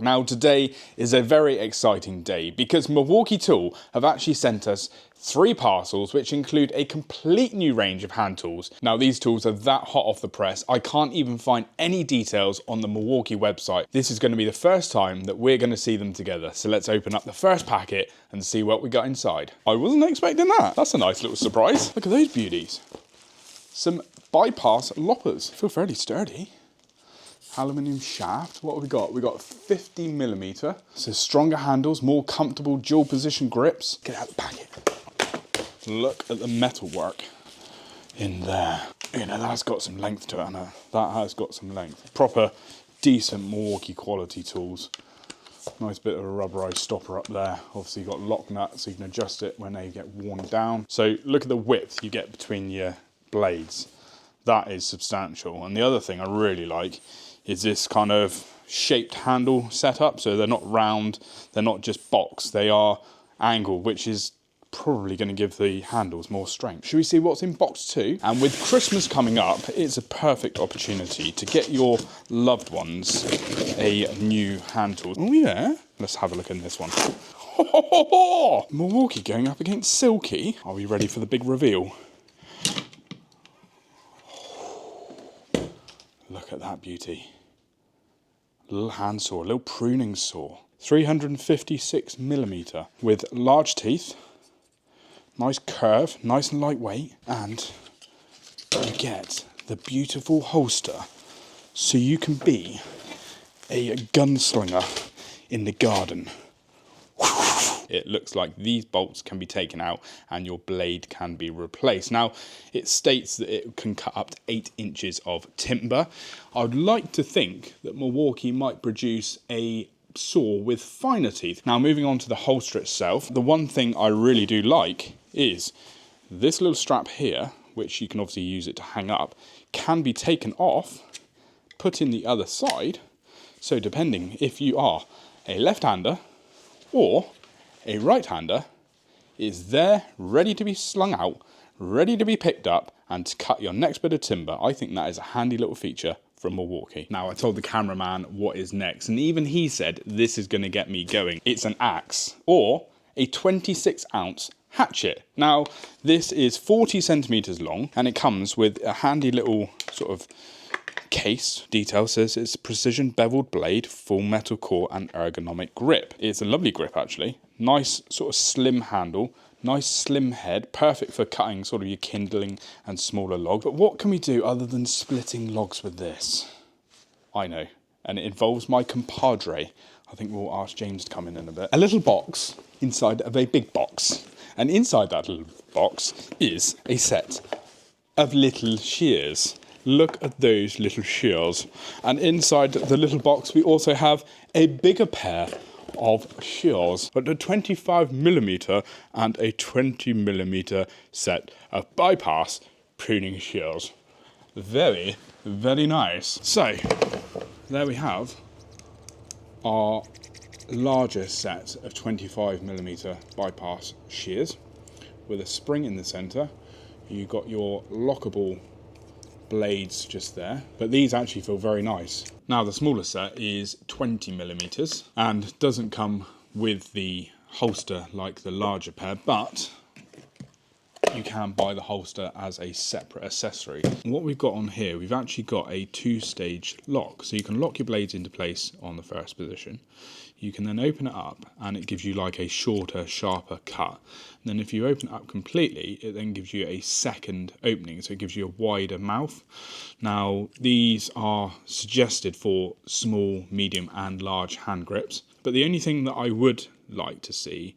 Now today is a very exciting day because Milwaukee Tool have actually sent us 3 parcels which include a complete new range of hand tools. Now these tools are that hot off the press, I can't even find any details on the Milwaukee website. This is going to be the first time that we're going to see them together. So let's open up the first packet and see what we got inside. I wasn't expecting that. That's a nice little surprise. Look at those beauties. Some bypass loppers. Feel fairly sturdy. Aluminium shaft. What have we got? We got 50mm. So stronger handles, more comfortable dual position grips. Get out the packet. Look at the metal work in there. You know, that's got some length to it, Anna. That has got some length. Proper, decent Milwaukee quality tools. Nice bit of a rubberized stopper up there. Obviously you've got lock nuts so you can adjust it when they get worn down. So look at the width you get between your blades. That is substantial. And the other thing I really like is this kind of shaped handle setup. So they're not round, they're not just box, they are angled, which is probably going to give the handles more strength. Should we see what's in box 2? And with Christmas coming up, it's a perfect opportunity to get your loved ones a new hand tool. Oh yeah, let's have a look in this one. Milwaukee going up against Silky. Are we ready for the big reveal? Look at that beauty. Little hand saw, a little pruning saw. 356mm with large teeth. Nice curve, nice and lightweight. And you get the beautiful holster so you can be a gunslinger in the garden. It looks like these bolts can be taken out and your blade can be replaced. Now, it states that it can cut up to 8 inches of timber. I would like to think that Milwaukee might produce a saw with finer teeth. Now, moving on to the holster itself, the one thing I really do like is this little strap here, which you can obviously use it to hang up, can be taken off, put in the other side. So depending if you are a left-hander or a right-hander, is there ready to be slung out, ready to be picked up and to cut your next bit of timber. I think that is a handy little feature from Milwaukee. Now, I told the cameraman what is next, and even he said this is going to get me going. It's an axe or a 26-ounce hatchet. Now, this is 40 centimeters long and it comes with a handy little sort of case. Detail says it's precision beveled blade, full metal core and ergonomic grip. It's a lovely grip actually. Nice sort of slim handle, nice slim head, perfect for cutting sort of your kindling and smaller logs. But what can we do other than splitting logs with this? I know, and it involves my compadre. I think we'll ask James to come in a bit. A little box inside of a big box. And inside that little box is a set of little shears. Look at those little shears. And inside the little box, we also have a bigger pair of shears, but a 25mm and a 20mm set of bypass pruning shears. Very, very nice. So, there we have our larger set of 25mm bypass shears with a spring in the center. You've got your lockable blades just there, but these actually feel very nice. Now the smaller set is 20mm and doesn't come with the holster like the larger pair, but you can buy the holster as a separate accessory. What we've got on here, we've actually got a 2-stage lock, so you can lock your blades into place on the first position. You can then open it up and it gives you like a shorter, sharper cut. And then if you open it up completely, it then gives you a second opening, so it gives you a wider mouth. Now, these are suggested for small, medium and large hand grips. But the only thing that I would like to see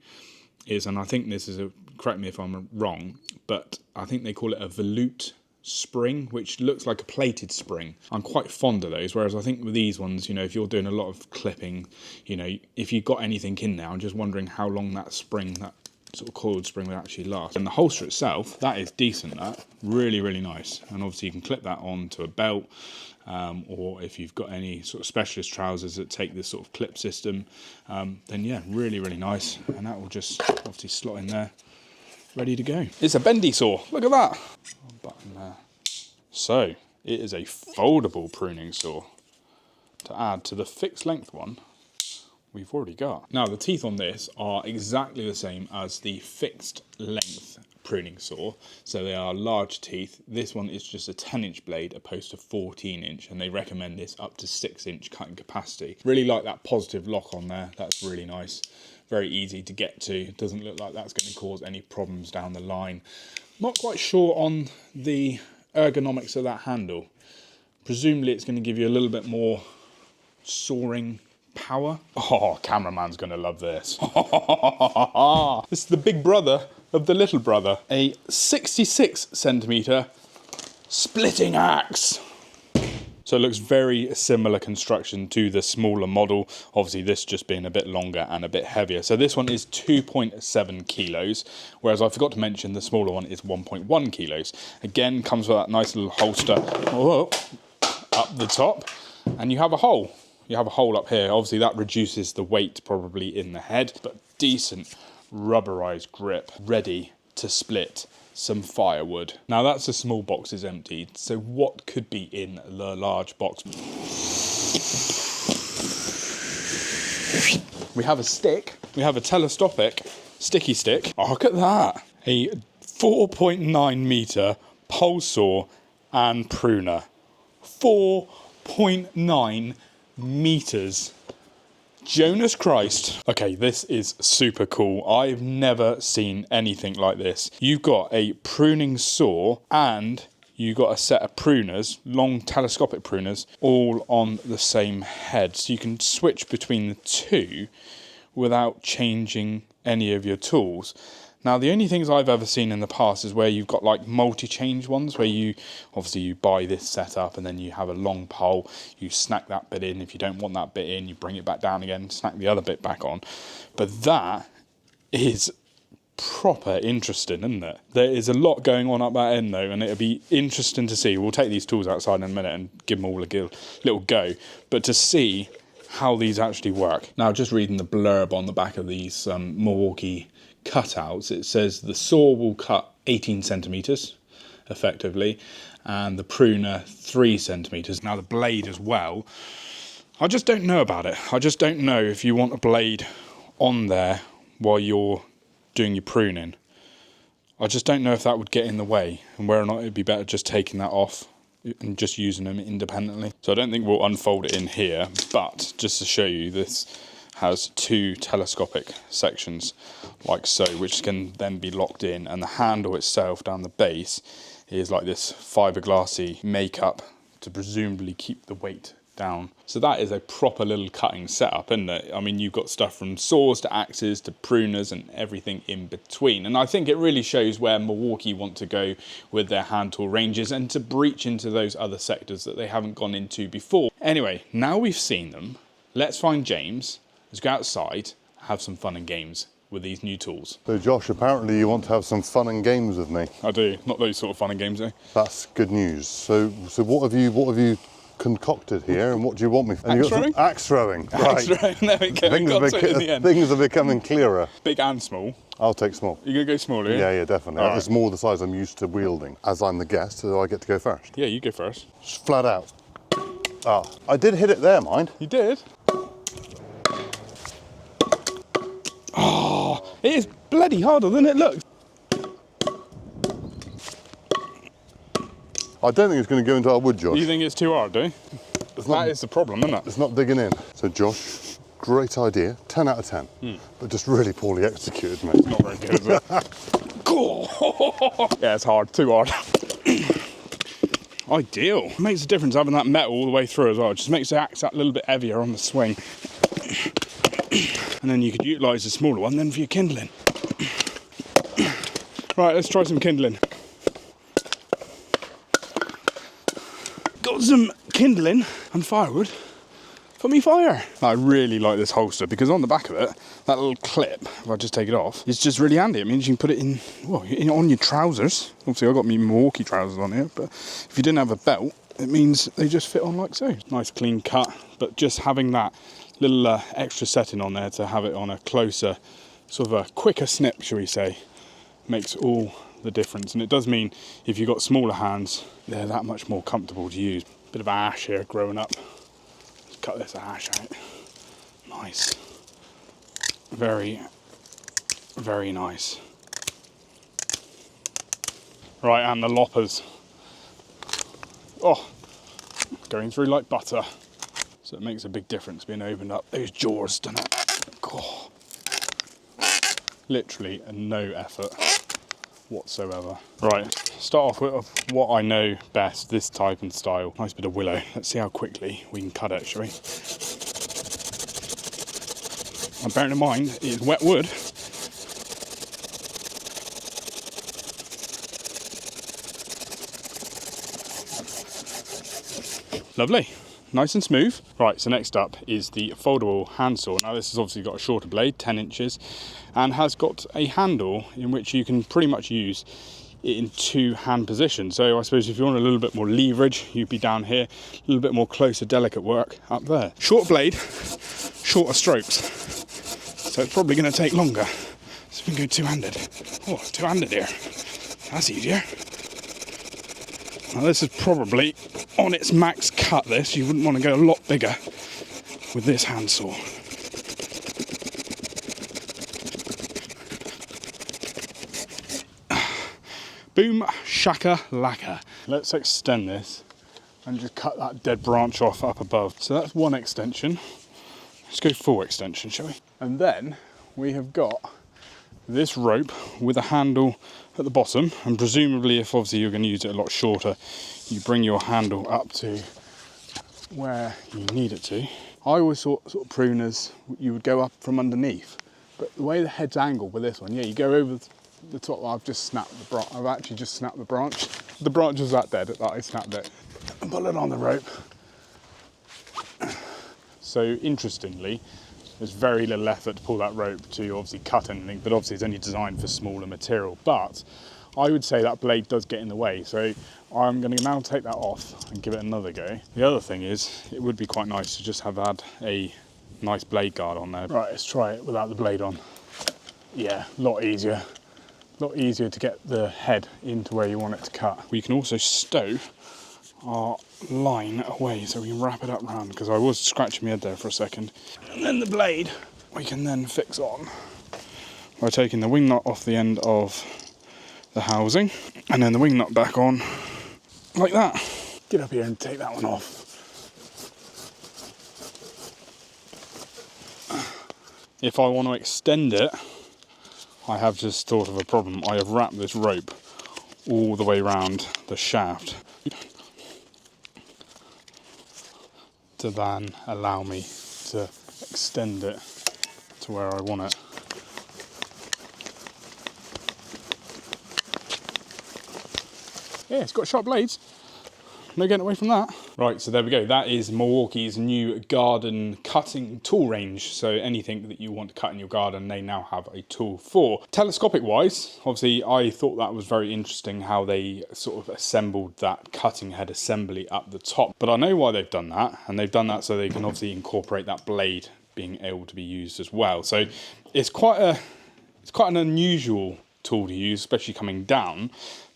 is, and I think this is correct me if I'm wrong, but I think they call it a volute spring, which looks like a plated spring. I'm quite fond of those, whereas I think with these ones, you know, if you're doing a lot of clipping, you know, if you've got anything in there, I'm just wondering how long that spring, that sort of coiled spring would actually last. And the holster itself, that is decent, that. Really, really nice. And obviously you can clip that onto a belt, or if you've got any sort of specialist trousers that take this sort of clip system, then yeah, really, really nice. And that will just obviously slot in there, ready to go. It's a bendy saw, look at that. Button there. So, it is a foldable pruning saw. To add to the fixed length one, we've already got. Now the teeth on this are exactly the same as the fixed length pruning saw, so they are large teeth. This one is just a 10-inch blade opposed to 14-inch, and they recommend this up to 6-inch cutting capacity. Really like that positive lock on there, that's really nice. Very easy to get to, doesn't look like that's going to cause any problems down the line. Not quite sure on the ergonomics of that handle. Presumably it's going to give you a little bit more sawing power. Oh, cameraman's going to love this. This is the big brother of the little brother. A 66 centimetre splitting axe. So it looks very similar construction to the smaller model. Obviously this just being a bit longer and a bit heavier. So this one is 2.7 kilos, whereas I forgot to mention the smaller one is 1.1 kilos. Again, comes with that nice little holster up the top, and you have a hole. You have a hole up here. Obviously that reduces the weight probably in the head, but decent rubberized grip, ready to split some firewood. Now that's the small box is emptied, so what could be in the large box? We have a stick, we have a telescopic sticky stick. Oh, look at that. A 4.9 metre pole saw and pruner. 4.9 meters. Jonas Christ. Okay, this is super cool. I've never seen anything like this. You've got a pruning saw and you've got a set of pruners, long telescopic pruners, all on the same head. So you can switch between the two without changing any of your tools. Now, the only things I've ever seen in the past is where you've got like multi-change ones, where you buy this setup and then you have a long pole, you snack that bit in. If you don't want that bit in, you bring it back down again, snack the other bit back on. But that is proper interesting, isn't it? There is a lot going on up that end though, and it'll be interesting to see. We'll take these tools outside in a minute and give them all a little go, but to see how these actually work. Now, just reading the blurb on the back of these Milwaukee cutouts, it says the saw will cut 18 centimetres effectively, and the pruner 3 centimetres. Now the blade as well, I just don't know about it. I just don't know if you want a blade on there while you're doing your pruning. I just don't know if that would get in the way, and whether or not it'd be better just taking that off and just using them independently. So I don't think we'll unfold it in here, but just to show you, this has 2 telescopic sections like so, which can then be locked in, and the handle itself down the base is like this fiberglassy makeup to presumably keep the weight down. So that is a proper little cutting setup, isn't it? I mean, you've got stuff from saws to axes to pruners and everything in between. And I think it really shows where Milwaukee want to go with their hand tool ranges and to breach into those other sectors that they haven't gone into before. Anyway, now we've seen them, let's find James. Let's go outside, have some fun and games with these new tools. So Josh, apparently you want to have some fun and games with me. I do, not those sort of fun and games though. That's good news. So what have you concocted here, and what do you want me for? Axe throwing? Axe throwing, right. Axe throwing, there we go. Things are becoming clearer. Big and small. I'll take small. You're going to go smaller, yeah? Yeah, definitely. It's more the size I'm used to wielding. As I'm the guest, so I get to go first. Yeah, you go first. Just flat out. Ah, I did hit it there, mind. You did? Oh, it is bloody harder than it looks. I don't think it's going to go into our wood, Josh. You think it's too hard, do you? That is the problem, isn't it? It's not digging in. So Josh, great idea, 10 out of 10, but just really poorly executed, mate. It's not very good, is it? Yeah, it's hard, too hard. Ideal. It makes a difference having that metal all the way through as well. It just makes the axe that little bit heavier on the swing. And then you could utilise the smaller one then for your kindling. Right, let's try some kindling. Got some kindling and firewood for me fire. I really like this holster because on the back of it, that little clip, if I just take it off, it's just really handy. It means you can put it in, on your trousers. Obviously I've got my Milwaukee trousers on here, but if you didn't have a belt, it means they just fit on like so. Nice clean cut, but just having that little extra setting on there to have it on a closer, sort of a quicker snip, shall we say, makes all the difference. And it does mean if you've got smaller hands, they're that much more comfortable to use. Bit of ash here growing up. Let's cut this ash out. Nice. Very, very nice. Right, and the loppers. Oh, going through like butter. So it makes a big difference being opened up those jaws, doesn't it? Oh. Literally no effort whatsoever. Right, start off with what I know best, this type and style. Nice bit of willow. Let's see how quickly we can cut it, shall we? And bearing in mind, it is wet wood. Lovely. Nice and smooth. Right, so next up is the foldable handsaw. Now this has obviously got a shorter blade, 10 inches, and has got a handle in which you can pretty much use it in two hand positions. So I suppose if you want a little bit more leverage, you'd be down here, a little bit more closer, delicate work up there. Short blade, shorter strokes. So it's probably going to take longer. So we can go two-handed. Oh, two-handed here. That's easier. Now this is probably on its max cut, this. You wouldn't want to go a lot bigger with this handsaw. Boom, shaka, laka. Let's extend this and just cut that dead branch off up above. So that's one extension. Let's go full extension, shall we? And then we have got this rope with a handle at the bottom, and presumably if obviously you're going to use it a lot shorter, you bring your handle up to where you need it to. I always thought sort of pruners, you would go up from underneath, but the way the head's angled with this one, yeah, you go over the top. I've just snapped the branch. I've actually just snapped the branch. The branch was that dead that I snapped it and put it on the rope. So interestingly, there's very little effort to pull that rope to obviously cut anything, but obviously it's only designed for smaller material. But I would say that blade does get in the way, so I'm going to now take that off and give it another go. The other thing is, it would be quite nice to just have had a nice blade guard on there. Right, let's try it without the blade on. Yeah, a lot easier. A lot easier to get the head into where you want it to cut. We can also stow our line away so we can wrap it up round, because I was scratching my head there for a second. And then the blade we can then fix on by taking the wing nut off the end of the housing and then the wing nut back on like that. Get up here and take that one off. If I want to extend it, I have just thought of a problem. I have wrapped this rope all the way around the shaft to then allow me to extend it to where I want it. Yeah, it's got sharp blades. No getting away from that. Right, so there we go. That is Milwaukee's new garden cutting tool range. So anything that you want to cut in your garden, they now have a tool for. Telescopic wise, obviously I thought that was very interesting how they sort of assembled that cutting head assembly up the top. But I know why they've done that, and they've done that so they can obviously incorporate that blade being able to be used as well. So it's quite an unusual tool to use, especially coming down.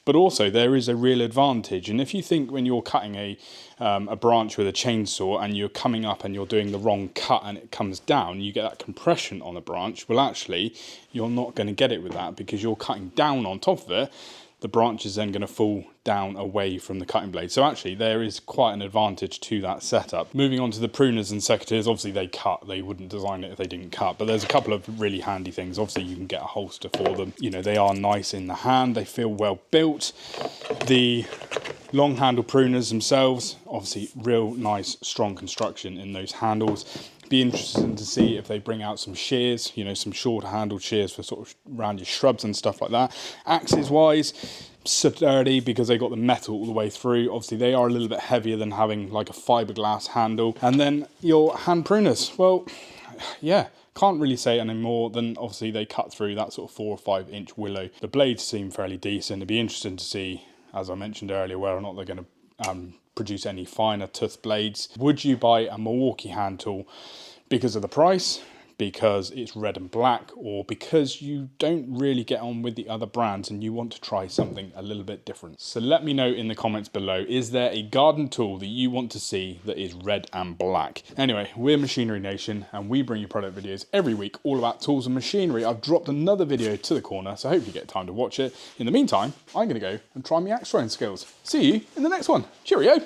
But also there is a real advantage, and if you think when you're cutting a branch with a chainsaw and you're coming up and you're doing the wrong cut and it comes down, you get that compression on the branch. Well, actually, you're not going to get it with that, because you're cutting down on top of it. The branch is then going to fall down away from the cutting blade. So actually there is quite an advantage to that setup. Moving on to the pruners and secateurs, obviously they cut. They wouldn't design it if they didn't cut. But there's a couple of really handy things. Obviously you can get a holster for them. You know, they are nice in the hand. They feel well built. The long handle pruners themselves, obviously real nice strong construction in those handles. Be interesting to see if they bring out some shears, you know, some shorter handled shears for sort of around your shrubs and stuff like that. Axes wise, sturdy because they got the metal all the way through. Obviously they are a little bit heavier than having like a fiberglass handle. And then your hand pruners, well, yeah, can't really say any more than obviously they cut through that sort of 4 or 5 inch willow. The blades seem fairly decent. It'd be interesting to see, as I mentioned earlier, whether or not they're going to produce any finer tooth blades. Would you buy a Milwaukee hand tool because of the price? because it's red and black, or because you don't really get on with the other brands and you want to try something a little bit different. So let me know in the comments below, is there a garden tool that you want to see that is red and black? Anyway, we're Machinery Nation and we bring you product videos every week all about tools and machinery. I've dropped another video to the corner, so hopefully you get time to watch it. In the meantime, I'm going to go and try my axe throwing skills. See you in the next one. Cheerio!